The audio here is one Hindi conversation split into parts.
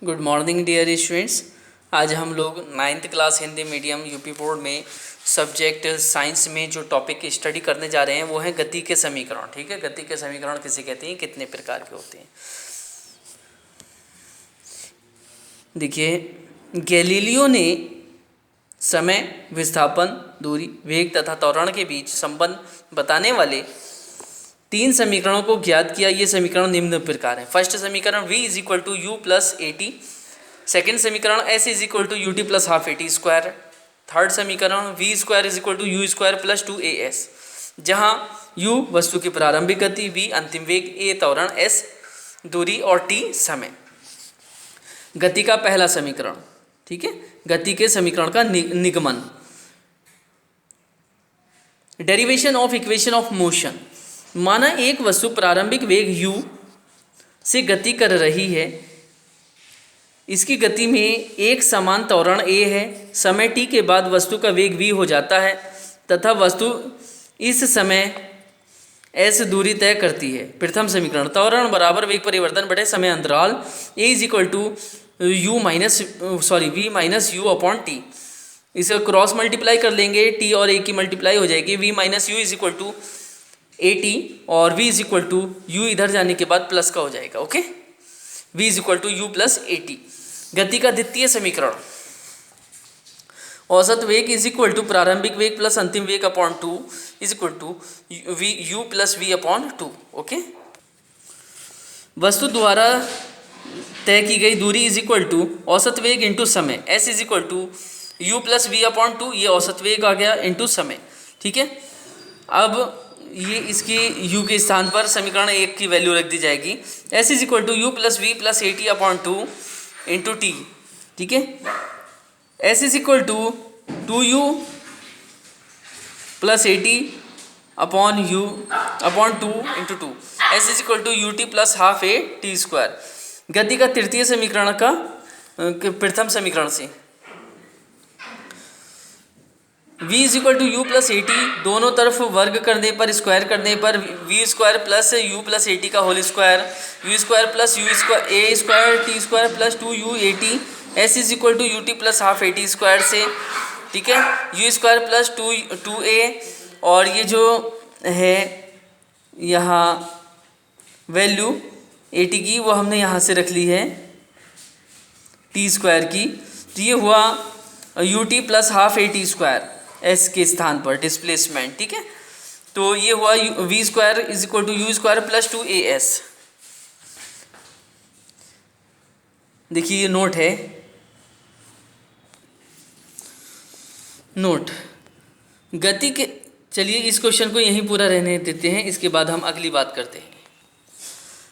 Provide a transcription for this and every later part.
Good morning dear students. आज हम लोग 9th class Hindi medium UP board में सब्जेक्ट साइंस में जो टॉपिक स्टडी करने जा रहे हैं वो है गति के समीकरण। ठीक है, गति के समीकरण किसे कहते हैं, कितने प्रकार के होते हैं। देखिए, गैलीलियो ने समय, विस्थापन, दूरी, वेग तथा त्वरण के बीच संबंध बताने वाले 3 समीकरणों को ज्ञात किया। ये समीकरण निम्न प्रकार है। फर्स्ट समीकरण v is equal to u plus A t. Second समीकरण s is equal to U T plus half A T square. Third समीकरण v square is equal to u square plus 2as, जहाँ u वस्तु की प्रारंभिक गति, v अंतिम वेग, a त्वरण, s दूरी और t समय। गति का पहला समीकरण, ठीक है, गति के समीकरण का निगमन। Derivation of equation of motion. माना एक वस्तु प्रारंभिक वेग u से गति कर रही है। इसकी गति में एक समान त्वरण a है। समय t के बाद वस्तु का वेग v हो जाता है तथा वस्तु इस समय s दूरी तय करती है। प्रथम समीकरण, त्वरण बराबर वेग परिवर्तन बटे समय अंतराल a is equal to v minus u upon t. इसे क्रॉस मल्टीप्लाई कर लेंगे, t और a की मल्टीप्लाई हो जाएगी। v minus u is equal to a t और v is equal to u इधर जाने के बाद प्लस का हो जाएगा। Okay, v is equal to u plus A t. गति का द्वितीय समीकरण, औसत वेग इज इक्वल टू प्रारंभिक वेग प्लस अंतिम वेग upon 2 is equal to u plus v upon 2। Okay, वस्तु द्वारा तय की गई दूरी इज इक्वल टू औसत वेग इंटू समय, s is equal to u plus v upon 2। ये औसत वेग आ गया इंटू समय। ठीक है, अब ये इसकी u के स्थान पर समीकरण 1 की वैल्यू रख दी जाएगी। s is equal to u plus v plus A t upon 2 into t. ठीक है, s is equal to 2u plus A t upon u upon 2 into 2। s is equal to U T plus half A T square. गति का तृतीय समीकरण का प्रथम समीकरण से v is equal to u plus A t, दोनों तरफ वर्ग करने पर, स्क्वायर करने पर v square plus U plus ए टी का whole square, U square plus U square A square T square plus 2u A T. s is equal to U T plus half A T square से, ठीक है, यू स्क्वायर प्लस 2a और ये जो है यहाँ वैल्यू ए टी की वो हमने यहाँ से रख ली है टी स्क्वायर की। तो ये हुआ U T plus half A T square s के स्थान पर डिस्प्लेसमेंट। ठीक है, तो ये हुआ v square is equal to u square plus 2as। देखिए ये नोट है, नोट गति के। चलिए इस क्वेश्चन को यहीं पूरा रहने देते हैं, इसके बाद हम अगली बात करते हैं।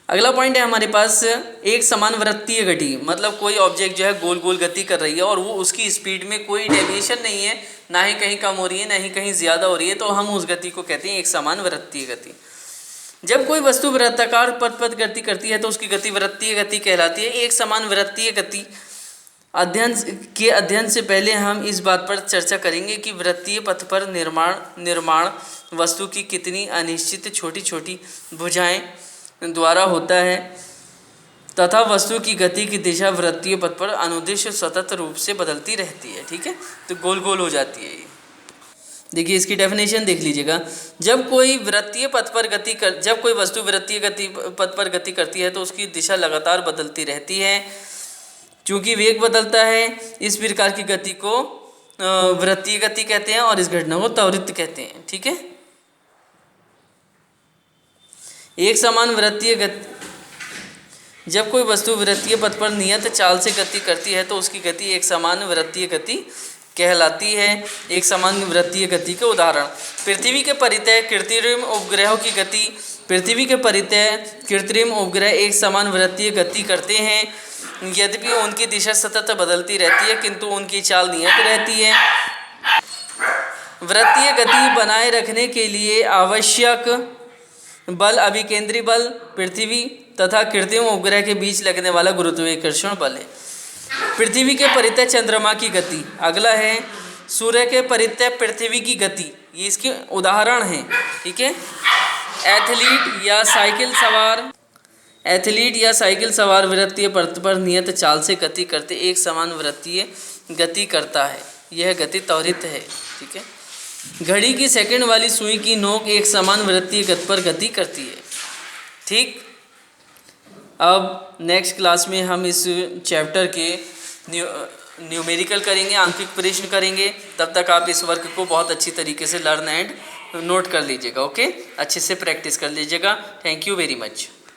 अगला पॉइंट है हमारे पास एक समान वृत्तीय गति, मतलब कोई ऑब्जेक्ट जो है गोल गोल गति कर रही है और वो उसकी स्पीड में कोई डेविएशन नहीं है, ना ही कहीं कम हो रही है ना ही कहीं ज़्यादा हो रही है, तो हम उस गति को कहते हैं एक समान वृत्तीय गति। जब कोई वस्तु वृत्ताकार पथ गति करती है तो उसकी गति वृत्तीय गति कहलाती है। एक समान वृत्तीय गति अध्ययन से पहले हम इस बात पर चर्चा करेंगे कि वृत्तीय पथ पर निर्माण वस्तु की कितनी अनिश्चित छोटी छोटी भुजाएं द्वारा होता है तथा वस्तु की गति की दिशा वृत्तीय पथ पर अनुदिश सतत रूप से बदलती रहती है। ठीक है, तो गोल गोल हो जाती है ये। देखिए इसकी डेफिनेशन देख लीजिएगा। जब कोई वस्तु वृत्तीय पथ पर गति करती है तो उसकी दिशा लगातार बदलती रहती है। चूँकि वेग बदलता है, इस प्रकार की गति को वृत्तीय गति कहते हैं और इस घटना को त्वरित कहते हैं। ठीक है, एक समान वृत्तीय गति, जब कोई वस्तु वृत्तीय पथ पर नियत चाल से गति करती है तो उसकी गति एक समान वृत्तीय गति कहलाती है। एक समान वृत्तीय गति के उदाहरण, पृथ्वी के परितः कृत्रिम उपग्रहों की गति। पृथ्वी के परितः कृत्रिम उपग्रह एक समान वृत्तीय गति करते हैं, यद्यपि उनकी दिशा सतत बदलती रहती है किंतु उनकी चाल नियत रहती है। वृत्तीय गति बनाए रखने के लिए आवश्यक बल अभिकेंद्री बल पृथ्वी तथा कृत्रिम उपग्रह के बीच लगने वाला गुरुत्वाकर्षण बल है। पृथ्वी के परितः चंद्रमा की गति। अगला है सूर्य के परितः पृथ्वी की गति, ये इसके उदाहरण हैं। ठीक है, एथलीट या साइकिल सवार एथलीट या साइकिल सवार वृत्तीय पथ पर नियत चाल से गति करते एक समान वृत्तीय गति करता है, यह गति त्वरित है। ठीक है। घड़ी की सेकंड वाली सुई की नोक एक समान वृत्तीय गति पर गति करती है। ठीक। अब नेक्स्ट क्लास में हम इस चैप्टर के न्यूमेरिकल करेंगे, आंकिक प्रश्न करेंगे। तब तक आप इस वर्क को बहुत अच्छी तरीके से लर्न एंड नोट कर लीजिएगा। ओके, अच्छे से प्रैक्टिस कर लीजिएगा। Thank you very much.